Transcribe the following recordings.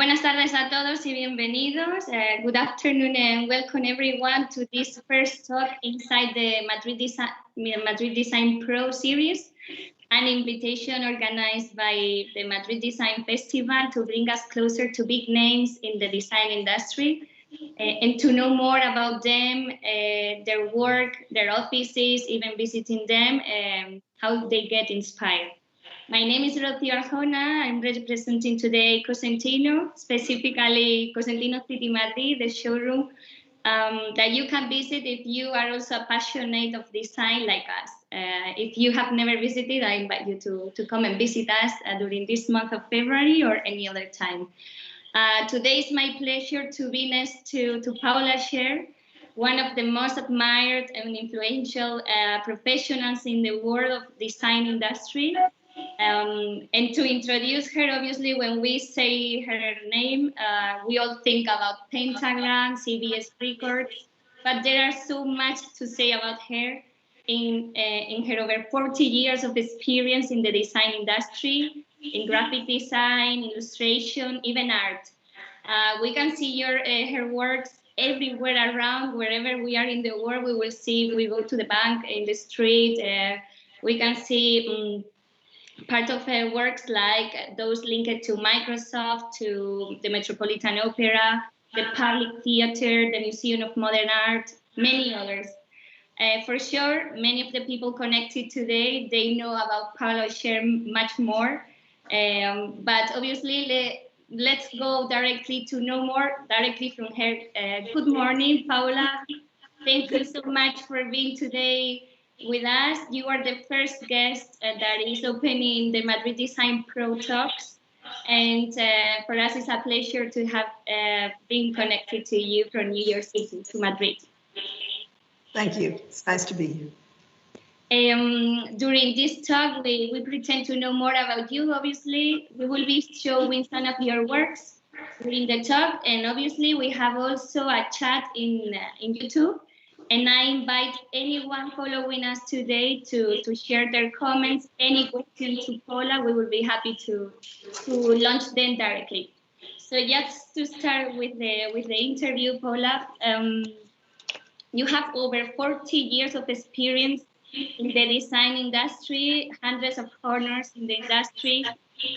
Buenas tardes a todos y bienvenidos. Good afternoon and welcome everyone to this first talk inside the Madrid Design Pro series, an invitation organized by the Madrid Design Festival to bring us closer to big names in the design industry and to know more about them, their work, their offices, even visiting them, and how they get inspired. My name is Rocío Arjona. I'm representing today Cosentino, specifically Cosentino City Madrid, the showroom that you can visit if you are also a passionate of design like us. If you have never visited, I invite you to come and visit us during this month of February or any other time. Today is my pleasure to be next to Paula Scher, one of the most admired and influential professionals in the world of design industry. And to introduce her, obviously, when we say her name, we all think about Pentagram, CBS Records, but there are so much to say about her in her over 40 years of experience in the design industry, in graphic design, illustration, even art. We can see her works everywhere around, wherever we are in the world. We will see, we go to the bank, in the street, we can see part of her works like those linked to Microsoft, to the Metropolitan Opera, the Public Theater, the Museum of Modern Art, many others. For sure, many of the people connected today, they know about Paula Scher much more. But obviously, let's go directly to know more directly from her. Good morning, Paula. Thank you so much for being today with us. You are the first guest that is opening the Madrid Design Pro Talks. And for us, it's a pleasure to have been connected to you from New York City to Madrid. Thank you. It's nice to be here. During this talk, we pretend to know more about you, obviously. We will be showing some of your works during the talk. And obviously, we have also a chat in YouTube. And I invite anyone following us today to share their comments, any questions to Paula. We will be happy to launch them directly. So just to start with the interview, Paula, you have over 40 years of experience in the design industry, hundreds of honors in the industry.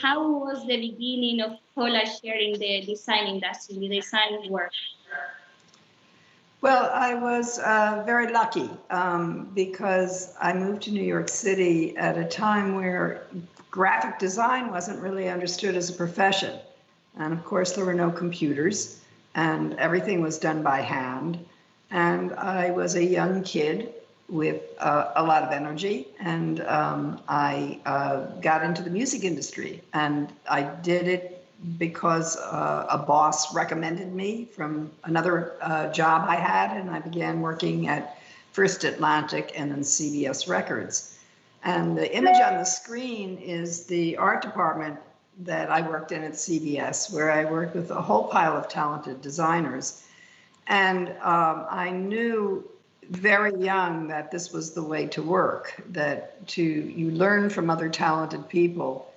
How was the beginning of Paula Scher in the design industry, the design work? Well, I was very lucky because I moved to New York City at a time where graphic design wasn't really understood as a profession. And of course, there were no computers and everything was done by hand. And I was a young kid with a lot of energy, and I got into the music industry, and I did it because a boss recommended me from another job I had, and I began working at First Atlantic and then CBS Records. And the image on the screen is the art department that I worked in at CBS, where I worked with a whole pile of talented designers. And I knew very young that this was the way to work, that you learn from other talented people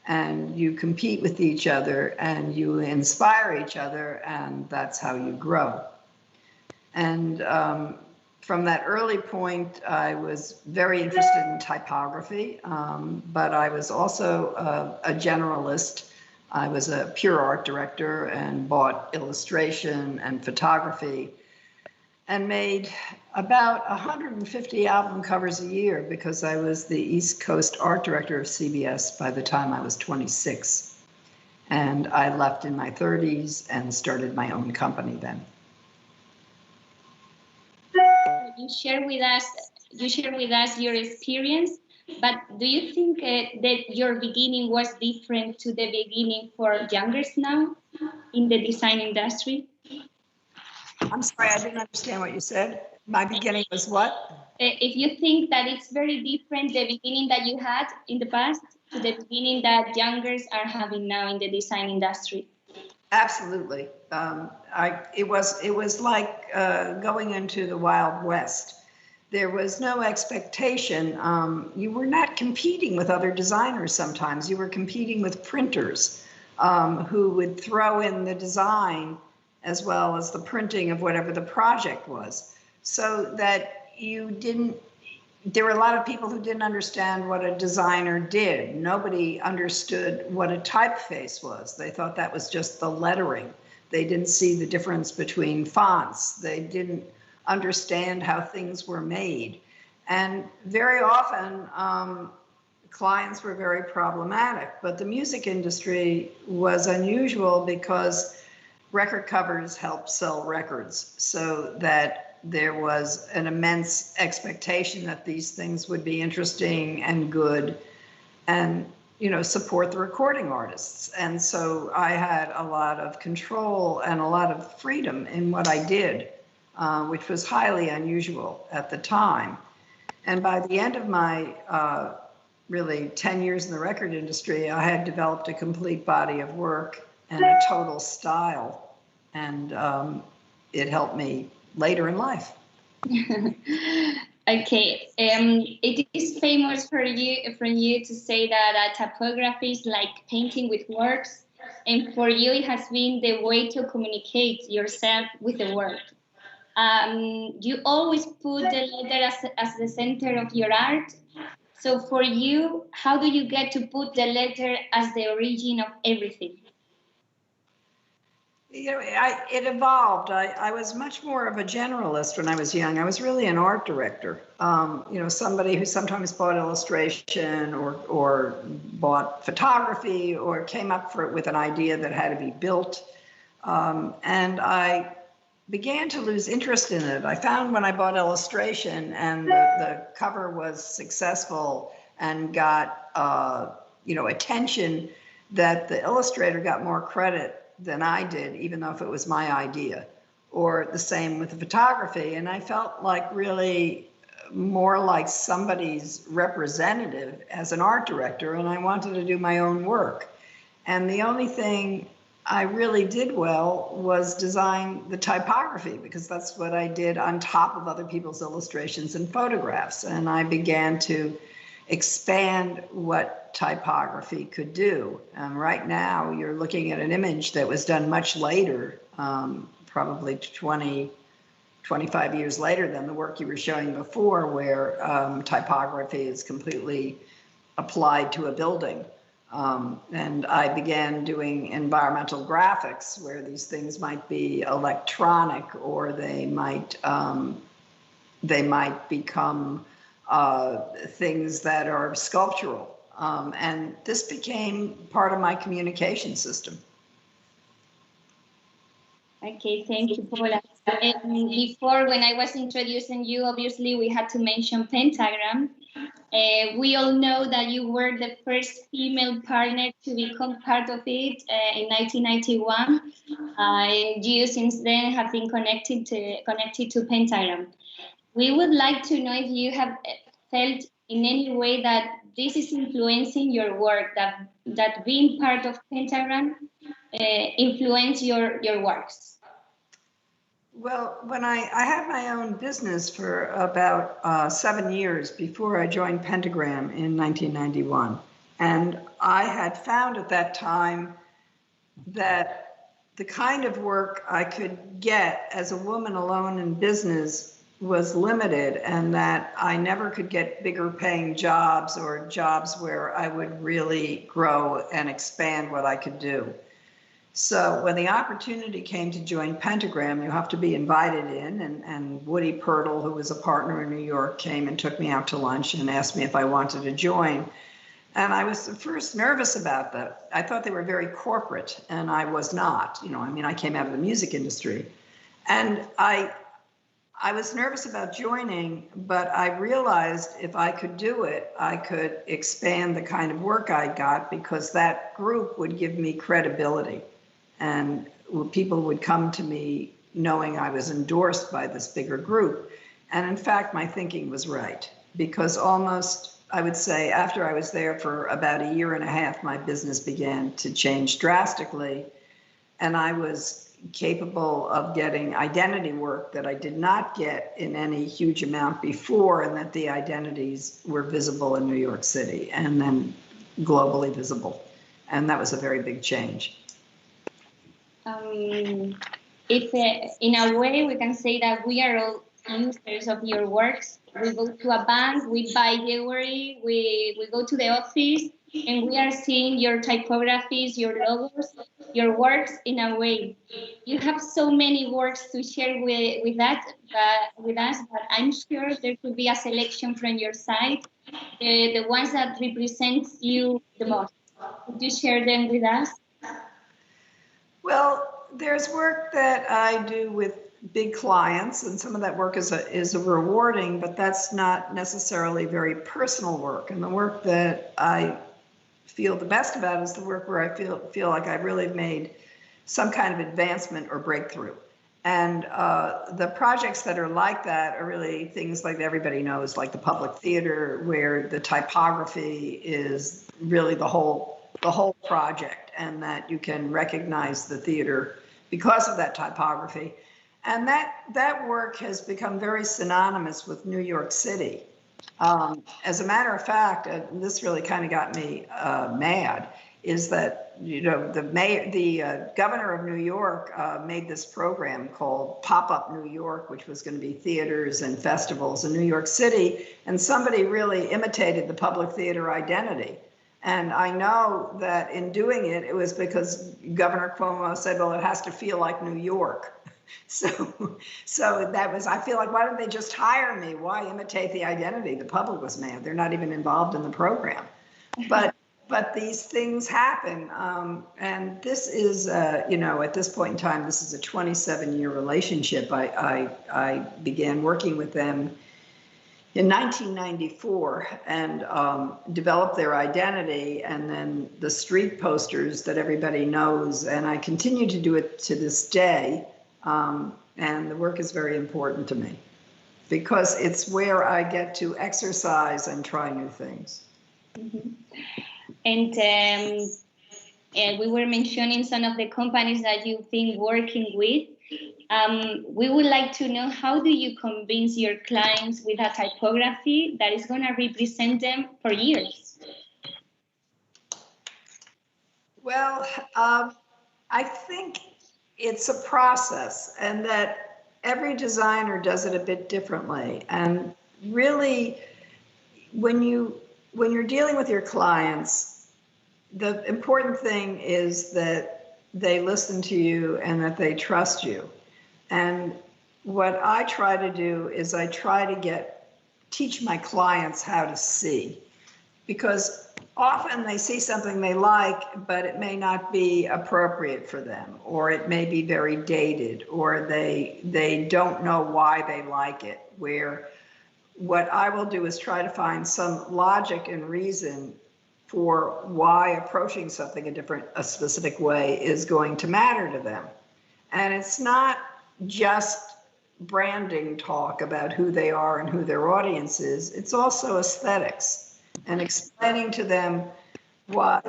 and you compete with each other and you inspire each other, and that's how you grow. And from that early point, I was very interested in typography, but I was also a generalist. I was a pure art director and bought illustration and photography and made about 150 album covers a year because I was the East Coast art director of CBS by the time I was 26. And I left in my 30s and started my own company then. You share with us your experience, but do you think that your beginning was different to the beginning for youngers now in the design industry? I'm sorry, I didn't understand what you said. My beginning was what? If you think that it's very different, the beginning that you had in the past to the beginning that youngers are having now in the design industry. Absolutely. It was like going into the Wild West. There was no expectation. You were not competing with other designers sometimes. You were competing with printers who would throw in the design as well as the printing of whatever the project was, so that you didn't, there were a lot of people who didn't understand what a designer did. Nobody understood what a typeface was. They thought that was just the lettering. They didn't see the difference between fonts. They didn't understand how things were made. And very often, clients were very problematic, but the music industry was unusual because record covers helped sell records, so that there was an immense expectation that these things would be interesting and good and, you know, support the recording artists. And so I had a lot of control and a lot of freedom in what I did, which was highly unusual at the time. And by the end of my really 10 years in the record industry, I had developed a complete body of work and a total style. And it helped me later in life. Okay, it is famous for you to say that typography is like painting with words, and for you it has been the way to communicate yourself with the world. You always put the letter as the center of your art. So for you, how do you get to put the letter as the origin of everything? You know, it evolved. I was much more of a generalist when I was young. I was really an art director. You know, somebody who sometimes bought illustration or bought photography or came up with an idea that had to be built. And I began to lose interest in it. I found when I bought illustration and the cover was successful and got you know, attention, that the illustrator got more credit than I did, even though if it was my idea, or the same with the photography. And I felt like really more like somebody's representative as an art director, and I wanted to do my own work. And the only thing I really did well was design the typography, because that's what I did on top of other people's illustrations and photographs. And I began to expand what typography could do. Right now, you're looking at an image that was done much later, probably 20, 25 years later than the work you were showing before, where typography is completely applied to a building. And I began doing environmental graphics, where these things might be electronic, or they might become things that are sculptural. And this became part of my communication system. Okay, thank you, Paula. Before, when I was introducing you, obviously we had to mention Pentagram. We all know that you were the first female partner to become part of it in 1991. You since then have been connected to Pentagram. We would like to know if you have felt in any way that this is influencing your work, that being part of Pentagram influenced your works. Well, when I had my own business for about 7 years before I joined Pentagram in 1991. And I had found at that time that the kind of work I could get as a woman alone in business was limited, and that I never could get bigger paying jobs or jobs where I would really grow and expand what I could do. So when the opportunity came to join Pentagram, you have to be invited in, and Woody Pirtle, who was a partner in New York, came and took me out to lunch and asked me if I wanted to join. And I was at first nervous about that. I thought they were very corporate, and I was not. You know, I mean, I came out of the music industry. And I was nervous about joining, but I realized if I could do it, I could expand the kind of work I got, because that group would give me credibility. And people would come to me knowing I was endorsed by this bigger group. And in fact, my thinking was right, because almost, I would say, after I was there for about a year and a half, my business began to change drastically. And I was capable of getting identity work that I did not get in any huge amount before, and that the identities were visible in New York City and then globally visible. And that was a very big change. If in a way we can say that we are all users of your works. We go to a bank, we buy jewelry, we go to the office, and we are seeing your typographies, your logos, your works in a way. You have so many works to share with us, but I'm sure there could be a selection from your side, the ones that represent you the most. Could you share them with us? Well, there's work that I do with big clients, and some of that work is a rewarding, but that's not necessarily very personal work. And the work that I feel the best about is the work where I feel like I've really made some kind of advancement or breakthrough. And the projects that are like that are really things like everybody knows, like the Public Theater, where the typography is really the whole project, and that you can recognize the theater because of that typography. And that work has become very synonymous with New York City. As a matter of fact, this really kind of got me mad, is that, you know, the governor of New York made this program called Pop-Up New York, which was going to be theaters and festivals in New York City, and somebody really imitated the Public Theater identity. And I know that in doing it, it was because Governor Cuomo said, well, it has to feel like New York. So that was, I feel like, why don't they just hire me? Why imitate the identity? The public was mad. They're not even involved in the program. But these things happen. And this is, you know, at this point in time, this is a 27-year relationship. I began working with them in 1994 and developed their identity, and then the street posters that everybody knows. And I continue to do it to this day. And the work is very important to me because it's where I get to exercise and try new things. Mm-hmm. And we were mentioning some of the companies that you've been working with. We would like to know, how do you convince your clients with a typography that is going to represent them for years? Well, I think it's a process, and that every designer does it a bit differently. And really, when you're dealing with your clients, the important thing is that they listen to you and that they trust you. And what I try to do is I try to teach my clients how to see, because often they see something they like, but it may not be appropriate for them, or it may be very dated, or they don't know why they like it. Where what I will do is try to find some logic and reason for why approaching something a specific way is going to matter to them. And it's not just branding talk about who they are and who their audience is. It's also aesthetics, and explaining to them why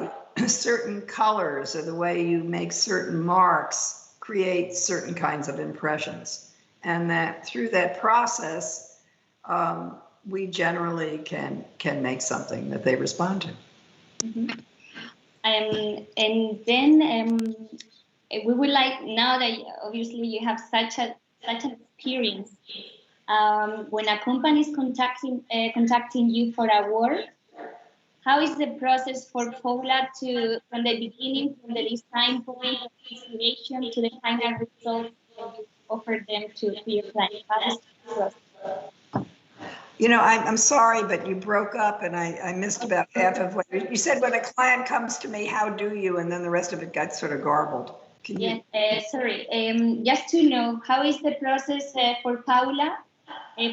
certain colors or the way you make certain marks create certain kinds of impressions. And that through that process, we generally can make something that they respond to. Mm-hmm. And then we would like, now that obviously you have such an experience, when a company is contacting you for a work, how is the process for Paula from the beginning, from the design point of inspiration to the final result that you offer them to your client? How is the process? You know, I'm sorry, but you broke up and I missed about half of what you said. When a client comes to me, how do you? And then the rest of it got sort of garbled. Sorry. Just to know, how is the process for Paula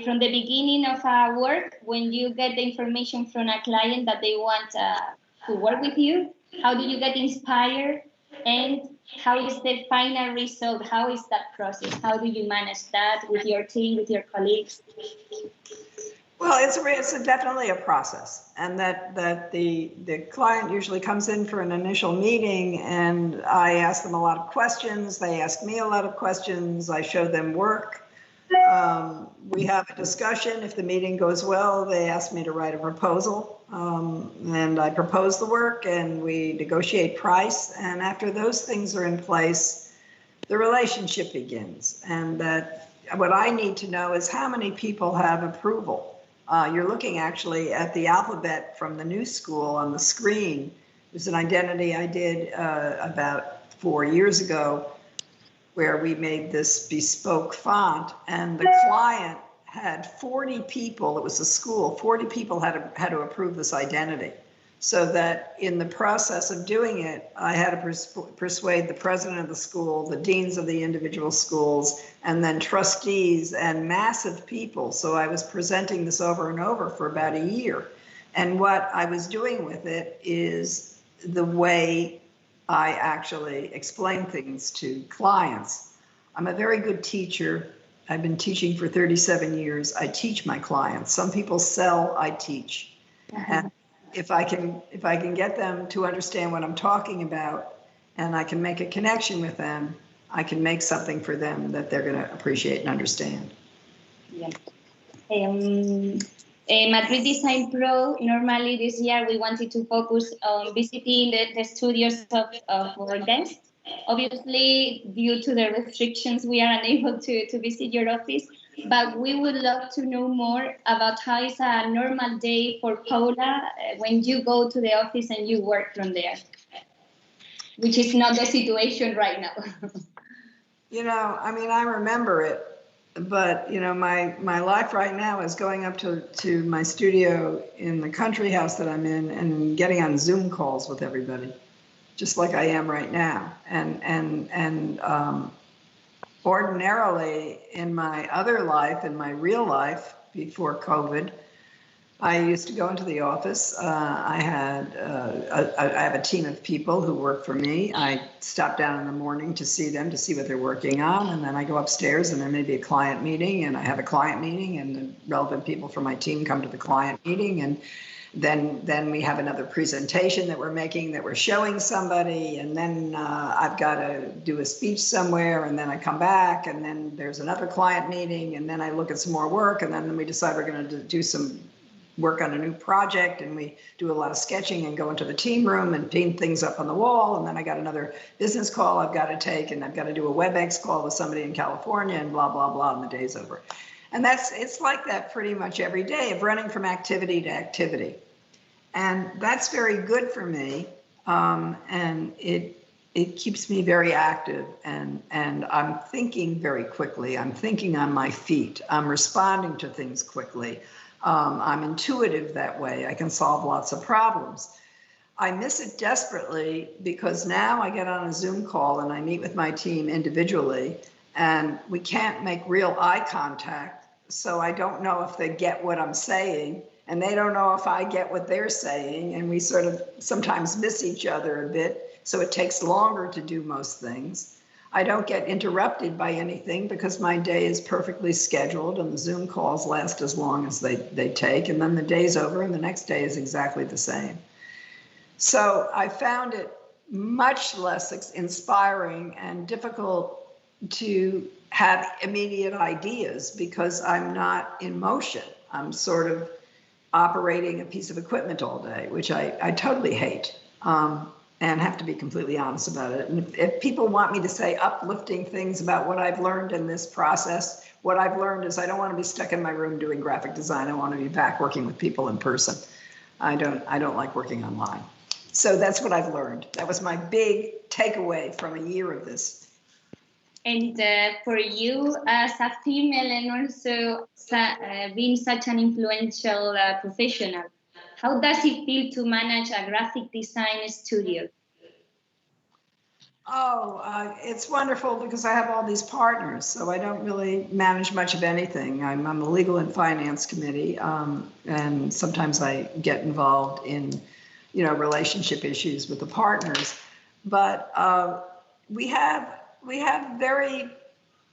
from the beginning of our work, when you get the information from a client that they want to work with you? How do you get inspired? And how is the final result? How is that process? How do you manage that with your team, with your colleagues? Well, it's definitely a process, and that the client usually comes in for an initial meeting, and I ask them a lot of questions. They ask me a lot of questions. I show them work. We have a discussion. If the meeting goes well, they ask me to write a proposal. and I propose the work and we negotiate price. And after those things are in place, the relationship begins. And that what I need to know is how many people have approval. You're looking actually at the alphabet from the new school on the screen. It was an identity I did about 4 years ago, where we made this bespoke font, and the client had 40 people, it was a school, 40 people had to approve this identity. So that in the process of doing it, I had to persuade the president of the school, the deans of the individual schools, and then trustees and massive people. So I was presenting this over and over for about a year. And what I was doing with it is the way I actually explain things to clients. I'm a very good teacher. I've been teaching for 37 years. I teach my clients. Some people sell, I teach. And if I can get them to understand what I'm talking about, and I can make a connection with them, I can make something for them that they're going to appreciate and understand. Yeah. Madrid Design Pro, normally this year we wanted to focus on visiting the studios of our guests. Obviously, due to the restrictions, we are unable to visit your office, but we would love to know more about how is a normal day for Paula when you go to the office and you work from there, which is not the situation right now. I mean, I remember it. But, my life right now is going up to my studio in the country house that I'm in and getting on Zoom calls with everybody, just like I am right now. And ordinarily in my other life, in my real life before COVID, I used to go into the office. I have a team of people who work for me. I stop down in the morning to see them, to see what they're working on. And then I go upstairs and there may be a client meeting, and I have a client meeting, and the relevant people from my team come to the client meeting. And then we have another presentation that we're making, that we're showing somebody. And then I've got to do a speech somewhere, and then I come back, and then there's another client meeting, and then I look at some more work, and then we decide we're going to do some work on a new project, and we do a lot of sketching and go into the team room and paint things up on the wall. And then I got another business call I've got to take, and I've got to do a WebEx call with somebody in California, and blah, blah, blah, and the day's over. And it's like that pretty much every day, of running from activity to activity. And that's very good for me. And it keeps me very active, and I'm thinking very quickly. I'm thinking on my feet. I'm responding to things quickly. I'm intuitive that way. I can solve lots of problems. I miss it desperately because now I get on a Zoom call and I meet with my team individually, and we can't make real eye contact. So I don't know if they get what I'm saying, and they don't know if I get what they're saying. And we sort of sometimes miss each other a bit. So it takes longer to do most things. I don't get interrupted by anything because my day is perfectly scheduled, and the Zoom calls last as long as they take, and then the day's over and the next day is exactly the same. So I found it much less inspiring and difficult to have immediate ideas because I'm not in motion. I'm sort of operating a piece of equipment all day, which I totally hate. And have to be completely honest about it. And if people want me to say uplifting things about what I've learned in this process, what I've learned is I don't want to be stuck in my room doing graphic design. I want to be back working with people in person. I don't like working online. So that's what I've learned. That was my big takeaway from a year of this. And for you as a female, and also being such an influential professional, how does it feel to manage a graphic design studio? It's wonderful because I have all these partners, so I don't really manage much of anything. I'm on the legal and finance committee, and sometimes I get involved in, relationship issues with the partners. But we have very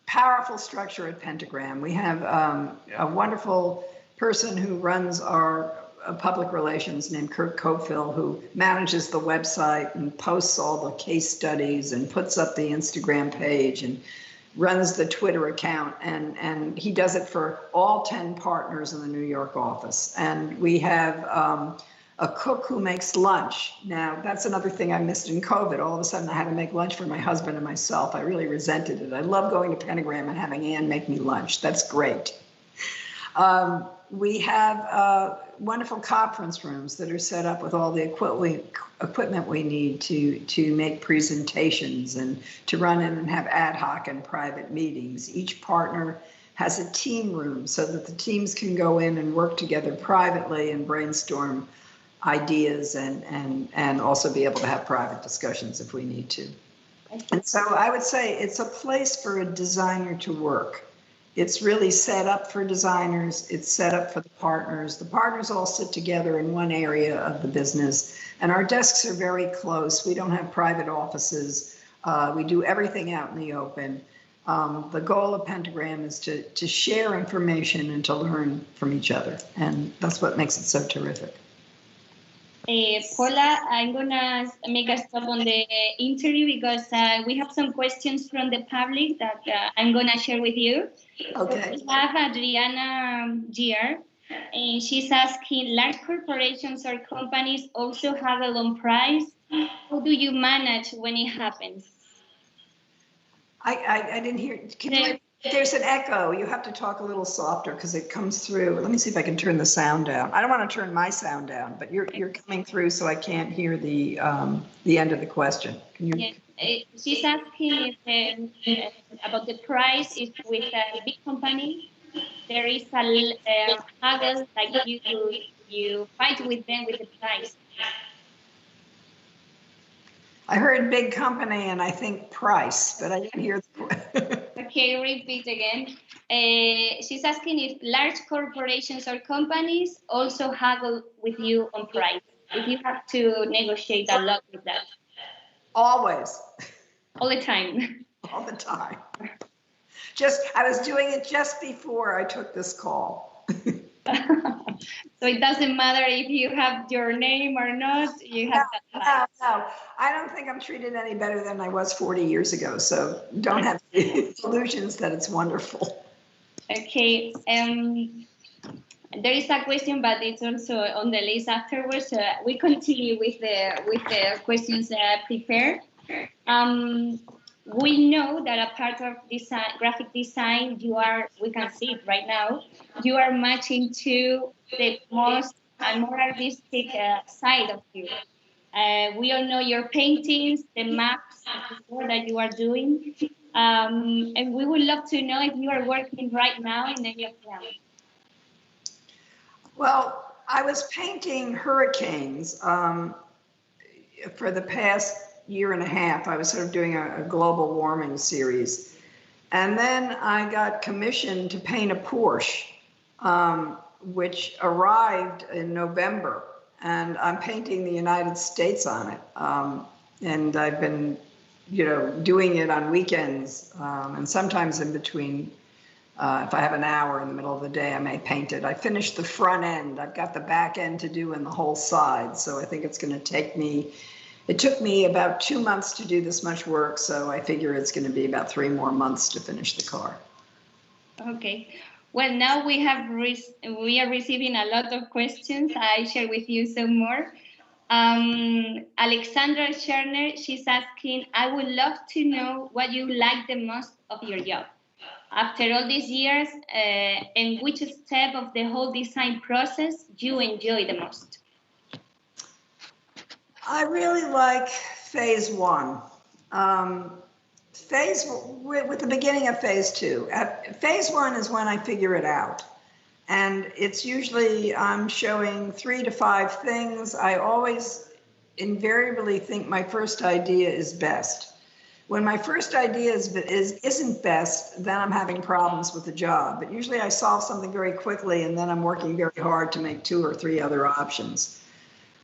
powerful structure at Pentagram. We have a wonderful person who runs our public relations named Kurt Cofill, who manages the website and posts all the case studies and puts up the Instagram page and runs the Twitter account. And he does it for all 10 partners in the New York office. And we have a cook who makes lunch. Now, that's another thing I missed in COVID. All of a sudden, I had to make lunch for my husband and myself. I really resented it. I love going to Pentagram and having Ann make me lunch. That's great. We have wonderful conference rooms that are set up with all the equipment we need to make presentations and to run in and have ad hoc and private meetings. Each partner has a team room so that the teams can go in and work together privately and brainstorm ideas and also be able to have private discussions if we need to. And so I would say it's a place for a designer to work. It's really set up for designers. It's set up for the partners. The partners all sit together in one area of the business, and our desks are very close. We don't have private offices. We do everything out in the open. The goal of Pentagram is to share information and to learn from each other, and that's what makes it so terrific. Paula, I'm gonna make a stop on the interview because we have some questions from the public that I'm gonna share with you. Okay. So we have Adriana Gier, and she's asking, large corporations or companies also haggle on price. How do you manage when it happens? I didn't hear. Can you? There's an echo. You have to talk a little softer because it comes through. Let me see if I can turn the sound down. I don't want to turn my sound down, but you're coming through, so I can't hear the end of the question. Can you? Yeah. She's asking if, about the price. If with a big company there is a haggle, like you fight with them with the price. I heard big company and I think price, but I didn't hear the. Okay, repeat again. She's asking if large corporations or companies also haggle with you on price. If you have to negotiate a lot with that. Always. All the time. All the time. I was doing it just before I took this call. So it doesn't matter if you have your name or not, you have that. No. I don't think I'm treated any better than I was 40 years ago, so don't have illusions that it's wonderful. Okay. There is a question, but it's also on the list afterwards. We continue with the questions prepared. We know that a part of design, graphic design, we can see it right now, you are matching to the most and more artistic side of you. We all know your paintings, the maps that you are doing. And we would love to know if you are working right now in any of them. Well, I was painting hurricanes for the past year and a half. I was sort of doing a global warming series. And then I got commissioned to paint a Porsche, which arrived in November. And I'm painting the United States on it. And I've been, doing it on weekends and sometimes in between. If I have an hour in the middle of the day, I may paint it. I finished the front end. I've got the back end to do and the whole side. So I think it's going to take me. It took me about 2 months to do this much work, so I figure it's going to be about 3 more months to finish the car. Okay. Well, now we are receiving a lot of questions. I share with you some more. Alexandra Scherner, she's asking, I would love to know what you like the most of your job. After all these years, and which step of the whole design process you enjoy the most? I really like phase one. With the beginning of phase two. Phase one is when I figure it out. And it's usually I'm showing 3 to 5 things. I always invariably think my first idea is best. When my first idea isn't best, then I'm having problems with the job. But usually I solve something very quickly and then I'm working very hard to make 2 or 3 other options.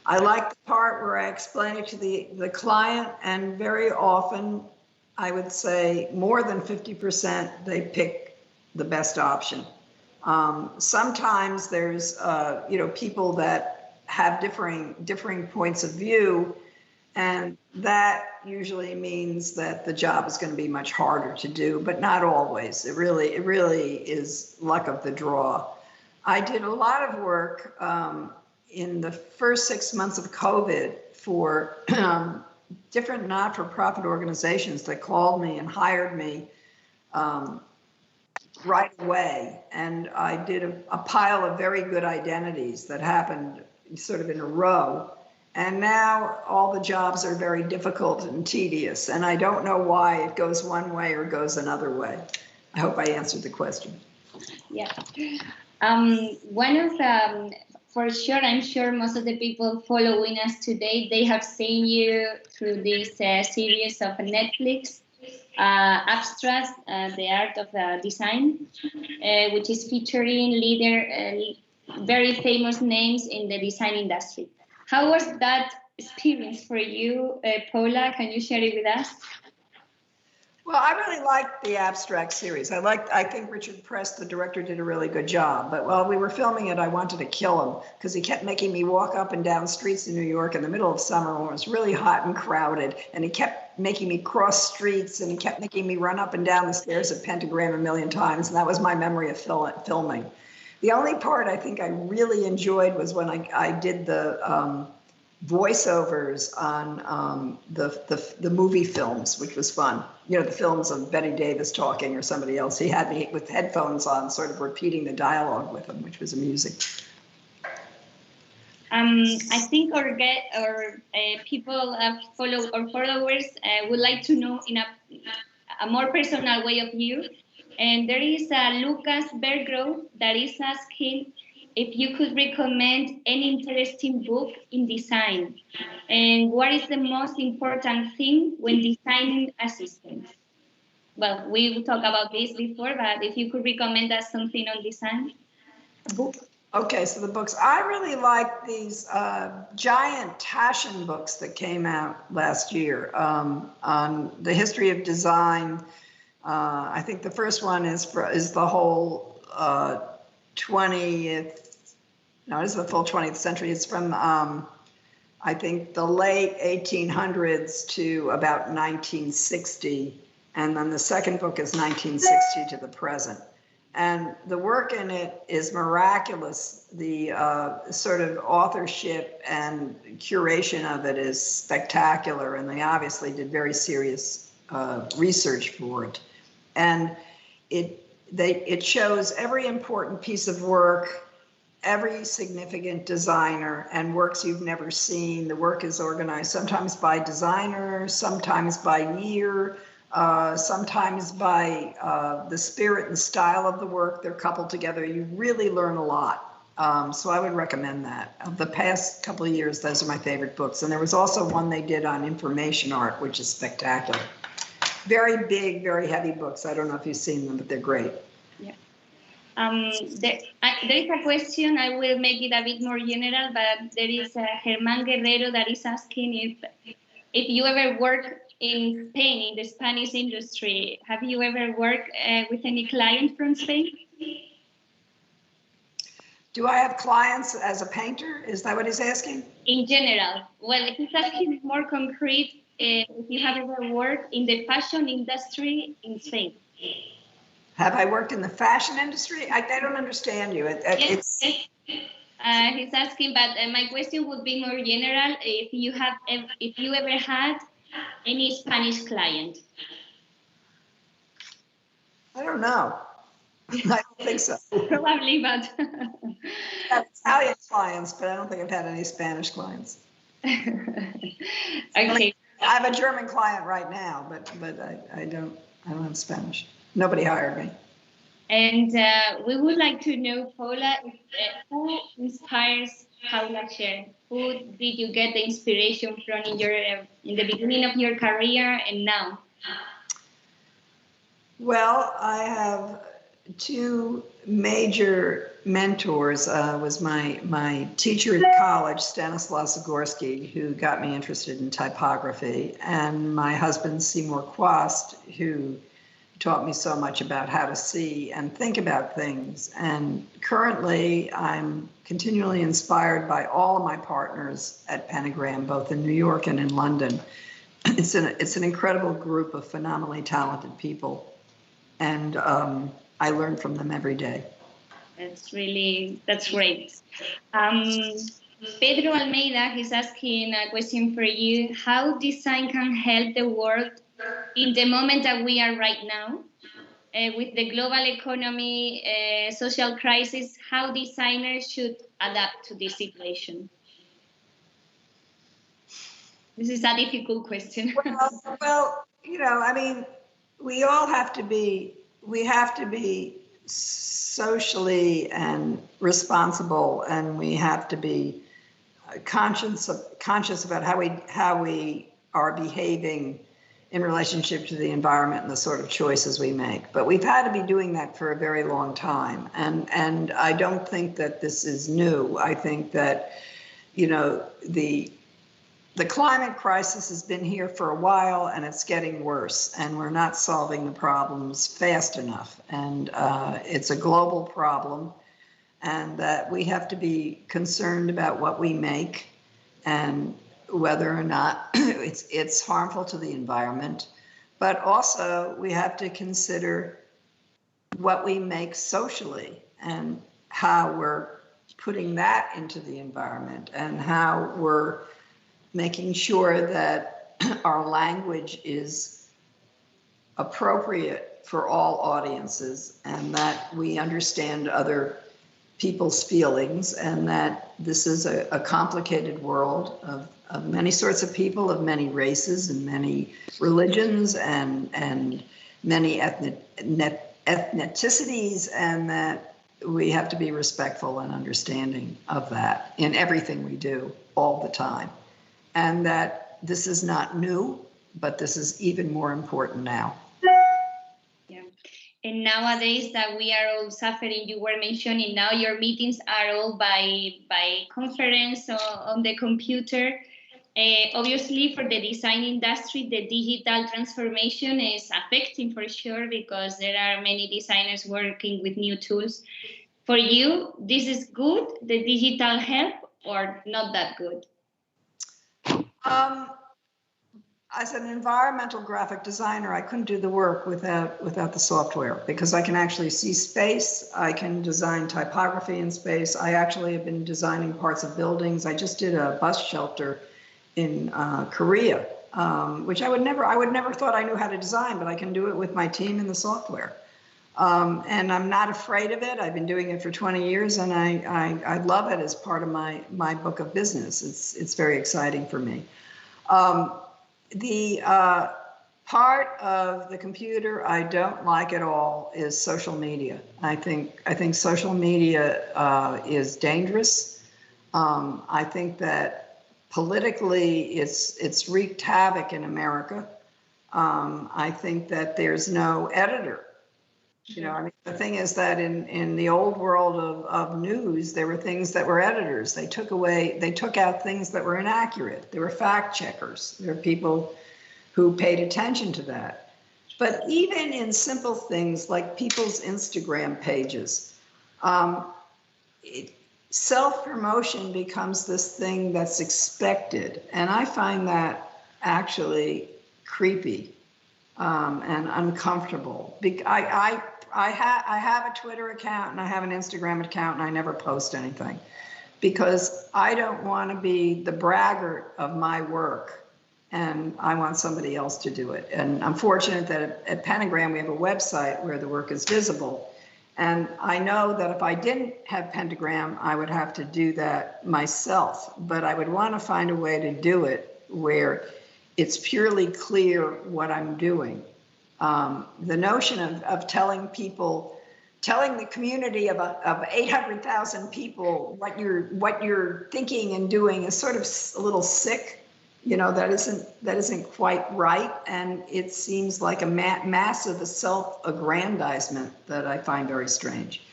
I like the part where I explain it to the client, and very often, I would say more than 50%, they pick the best option. Sometimes there's people that have differing points of view, and that usually means that the job is going to be much harder to do, but not always. It really is luck of the draw. I did a lot of work in the first 6 months of COVID for different not-for-profit organizations that called me and hired me right away. And I did a pile of very good identities that happened sort of in a row. And now all the jobs are very difficult and tedious. And I don't know why it goes one way or goes another way. I hope I answered the question. Yeah. One of the, for sure, I'm sure most of the people following us today, they have seen you through this series of Netflix, Abstract, The Art of Design, which is featuring very famous names in the design industry. How was that experience for you, Paula? Can you share it with us? Well, I really liked the Abstract series. I think Richard Press, the director, did a really good job. But while we were filming it, I wanted to kill him because he kept making me walk up and down streets in New York in the middle of summer when it was really hot and crowded. And he kept making me cross streets, and he kept making me run up and down the stairs at Pentagram a million times. And that was my memory of filming. The only part I think I really enjoyed was when I did the voiceovers on the movie films, which was fun. You know, the films of Betty Davis talking or somebody else. He had me with headphones on, sort of repeating the dialogue with him, which was amusing. I think our people followers would like to know in a more personal way of you. And there is Lucas Bergrove that is asking if you could recommend any interesting book in design, and what is the most important thing when designing assistants? Well, we talked about this before, but if you could recommend us something on design, a book. Okay, so the books. I really like these giant Taschen books that came out last year on the history of design. I think the first one is the whole 20th. No, it is the full 20th century. It's from, I think, the late 1800s to about 1960. And then the second book is 1960 to the present. And the work in it is miraculous. The sort of authorship and curation of it is spectacular. And they obviously did very serious research for it. And it shows every important piece of work, every significant designer, and works you've never seen. The work is organized sometimes by designer, sometimes by year, sometimes by the spirit and style of the work. They're coupled together. You really learn a lot. So I would recommend that. Of the past couple of years, those are my favorite books. And there was also one they did on information art, which is spectacular. Very big, very heavy books. I don't know if you've seen them, but they're great. Yeah. There is a question. I will make it a bit more general, but there is Germán Guerrero that is asking if you ever work in Spain, in the Spanish industry. Have you ever worked with any client from Spain? Do I have clients as a painter? Is that what he's asking? In general. Well, he's asking more concrete. If you have ever worked in the fashion industry in Spain. Have I worked in the fashion industry? I don't understand you. Yes. He's asking, but my question would be more general. If you ever had any Spanish client? I don't know. I don't think so. Probably, but I have Italian clients, but I don't think I've had any Spanish clients. Okay. I have a German client right now, but I don't have Spanish. Nobody hired me. And we would like to know, Paula, who inspires Paula Scher? Who did you get the inspiration from in the beginning of your career and now? Well, I have two major mentors. Was my teacher at college, Stanislaw Zagorski, who got me interested in typography, and my husband, Seymour Quast, who taught me so much about how to see and think about things. And currently, I'm continually inspired by all of my partners at Pentagram, both in New York and in London. It's an incredible group of phenomenally talented people, and I learn from them every day. That's great. Pedro Almeida is asking a question for you. How design can help the world in the moment that we are right now? With the global economy, social crisis, how designers should adapt to this situation? This is a difficult question. Well, I mean, we have to be socially and responsible, and we have to be conscious about how we are behaving in relationship to the environment and the sort of choices we make. But we've had to be doing that for a very long time, and I don't think that this is new. I think that the climate crisis has been here for a while, and it's getting worse, and we're not solving the problems fast enough. And it's a global problem, and that we have to be concerned about what we make and whether or not it's harmful to the environment. But also we have to consider what we make socially and how we're putting that into the environment, and how we're making sure that our language is appropriate for all audiences, and that we understand other people's feelings, and that this is a complicated world of many sorts of people, of many races and many religions and many ethnicities, and that we have to be respectful and understanding of that in everything we do all the time. And that this is not new, but this is even more important now. Yeah. And nowadays that we are all suffering, you were mentioning now your meetings are all by conference or on the computer. Obviously, for the design industry, the digital transformation is affecting for sure, because there are many designers working with new tools. For you, this is good, the digital help, or not that good? As an environmental graphic designer, I couldn't do the work without the software, because I can actually see space. I can design typography in space. I actually have been designing parts of buildings. I just did a bus shelter in Korea, which I would never thought I knew how to design, but I can do it with my team in the software. And I'm not afraid of it. I've been doing it for 20 years, and I love it as part of my book of business. It's very exciting for me. The part of the computer I don't like at all is social media. I think social media is dangerous. I think that politically it's wreaked havoc in America. I think that there's no editor. I mean, the thing is that in the old world of news, there were things that were editors. They took out things that were inaccurate. There were fact checkers. There were people who paid attention to that. But even in simple things like people's Instagram pages, self-promotion becomes this thing that's expected. And I find that actually creepy and uncomfortable. I have a Twitter account and I have an Instagram account, and I never post anything, because I don't want to be the braggart of my work, and I want somebody else to do it. And I'm fortunate that at Pentagram we have a website where the work is visible. And I know that if I didn't have Pentagram, I would have to do that myself, but I would want to find a way to do it where it's purely clear what I'm doing. The notion of telling the community of 800,000 people what you're thinking and doing is sort of a little sick. That isn't quite right, and it seems like a massive self-aggrandizement that I find very strange.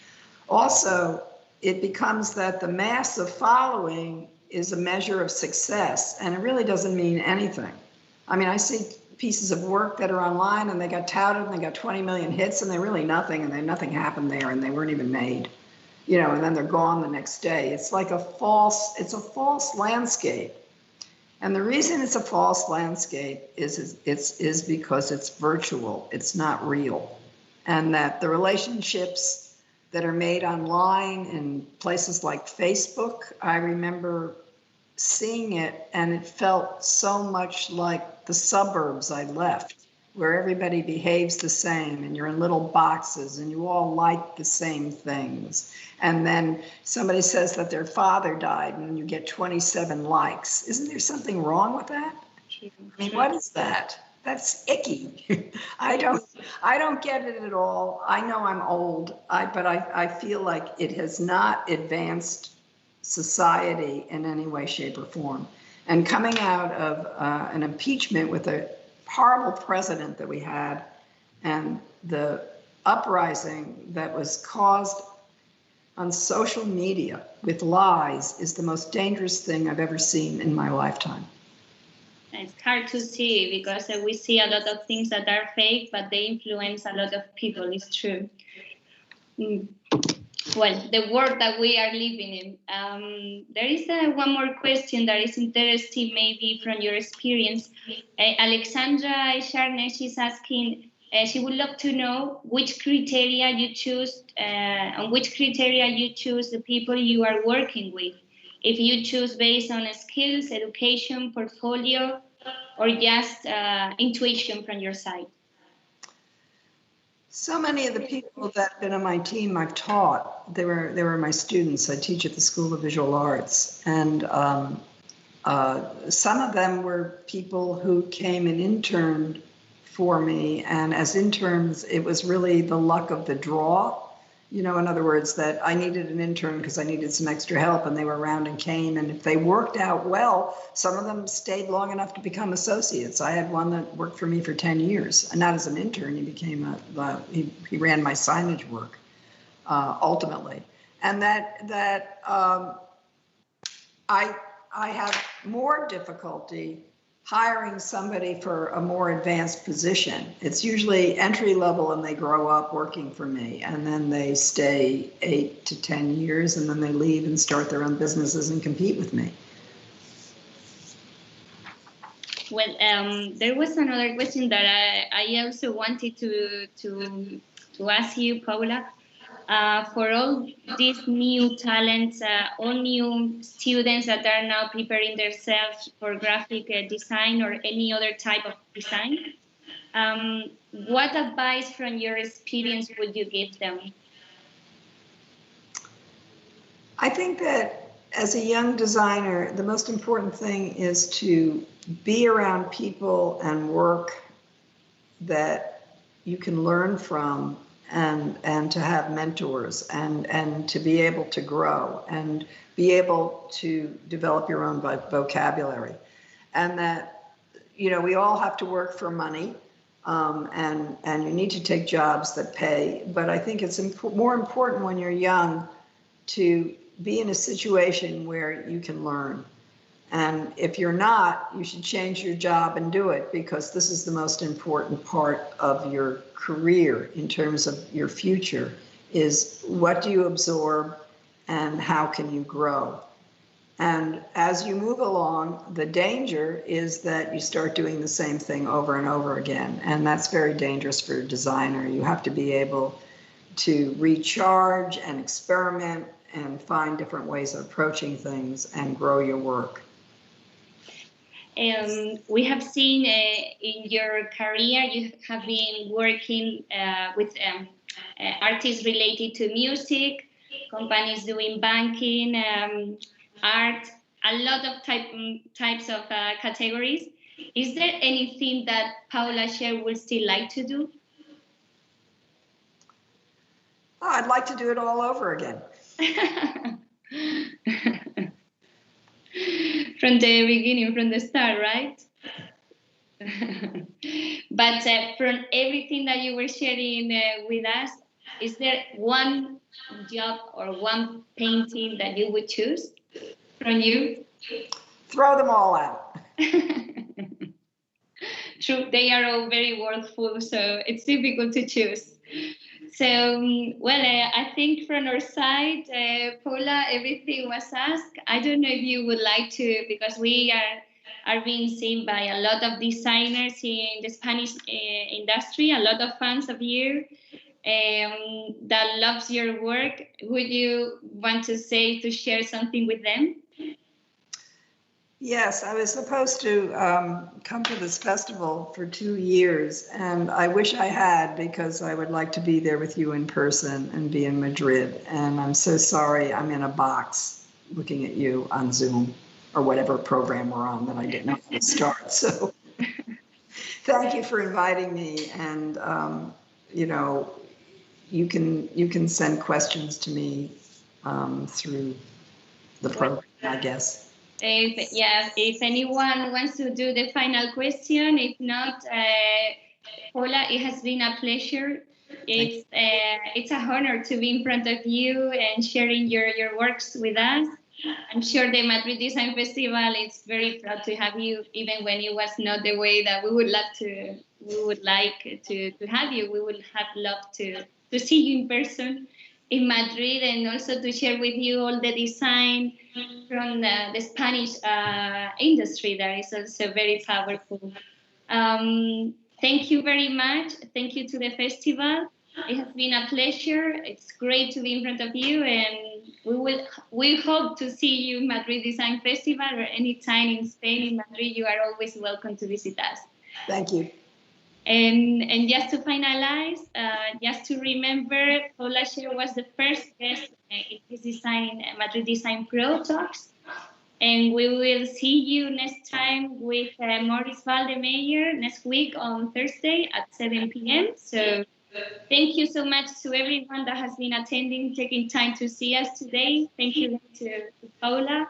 Also, it becomes that the mass of following is a measure of success, and it really doesn't mean anything. I mean, I see pieces of work that are online and they got touted and they got 20 million hits, and they're really nothing, and nothing happened there, and they weren't even made, and then they're gone the next day. It's like a false landscape. And the reason it's a false landscape is because it's virtual, it's not real. And that the relationships that are made online in places like Facebook. I remember seeing it, and it felt so much like the suburbs I left, where everybody behaves the same and you're in little boxes and you all like the same things. And then somebody says that their father died and you get 27 likes. Isn't there something wrong with that? I mean, what is that? That's icky. I don't get it at all. I know I'm old, but I feel like it has not advanced society in any way, shape, or form. And coming out of an impeachment with a horrible president that we had, and the uprising that was caused on social media with lies, is the most dangerous thing I've ever seen in my lifetime. It's hard to see because we see a lot of things that are fake, but they influence a lot of people. It's true. Well, the world that we are living in. There is one more question that is interesting, maybe from your experience. Alexandra Sharner, she's asking, she would love to know which criteria you choose, on which criteria you choose the people you are working with. If you choose based on skills, education, portfolio, or just intuition from your side. So many of the people that have been on my team I've taught, they were my students. I teach at the School of Visual Arts, and some of them were people who came and interned for me, and as interns, it was really the luck of the draw. You know, in other words, that I needed an intern because I needed some extra help, and they were around and came. And if they worked out well, some of them stayed long enough to become associates. I had one that worked for me for 10 years, and not as an intern. He became he ran my signage work ultimately. And I have more difficulty hiring somebody for a more advanced position. It's usually entry level and they grow up working for me, and then they stay 8 to 10 years, and then they leave and start their own businesses and compete with me. Well, there was another question that I also wanted to ask you, Paula. For all these new talents, all new students that are now preparing themselves for graphic design or any other type of design, what advice from your experience would you give them? I think that as a young designer, the most important thing is to be around people and work that you can learn from, and to have mentors, and to be able to grow and be able to develop your own vocabulary. And that, you know, we all have to work for money, and you need to take jobs that pay. But I think it's more important when you're young to be in a situation where you can learn. And if you're not, you should change your job and do it, because this is the most important part of your career in terms of your future, is what do you absorb and how can you grow? And as you move along, the danger is that you start doing the same thing over and over again. And that's very dangerous for a designer. You have to be able to recharge and experiment and find different ways of approaching things and grow your work. We have seen in your career, you have been working with artists related to music, companies doing banking, art, a lot of types of categories. Is there anything that Paula Scher would still like to do? Oh, I'd like to do it all over again. From the beginning, from the start, right? But from everything that you were sharing with us, is there one job or one painting that you would choose from you? Throw them all out. True, they are all very worthful, so it's difficult to choose. So, well, I think from our side, Paula, everything was asked. I don't know if you would like to, because we are being seen by a lot of designers in the Spanish industry, a lot of fans of you. that loves your work. Would you want to share something with them? Yes, I was supposed to come to this festival for 2 years, and I wish I had, because I would like to be there with you in person and be in Madrid. And I'm so sorry I'm in a box looking at you on Zoom or whatever program we're on that I didn't know how to start. So thank you for inviting me. And, you know, you can send questions to me through the program, I guess. If anyone wants to do the final question, if not, Paula, it has been a pleasure. It's a honor to be in front of you and sharing your works with us. I'm sure the Madrid Design Festival is very proud to have you, even when it was not the way that we would like to have you. We would have loved to see you in person in Madrid, and also to share with you all the design from the Spanish industry that is also very powerful. Thank you very much. Thank you to the festival. It has been a pleasure. It's great to be in front of you, and we hope to see you in Madrid Design Festival, or any time in Spain, in Madrid. You are always welcome to visit us. Thank you. And just to finalize, just to remember, Paula Scher was the first guest in this Madrid Design Pro Talks. And we will see you next time with Maurice Valdemeyer next week on Thursday at 7 p.m. So thank you so much to everyone that has been attending, taking time to see us today. Thank you to Paula.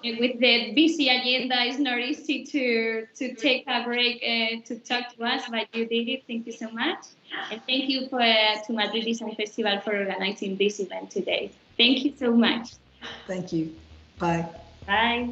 With the busy agenda, it's not easy to take a break to talk to us, but you did it. Thank you so much. And thank you to Madrid Design Festival for organizing this event today. Thank you so much. Thank you. Bye. Bye.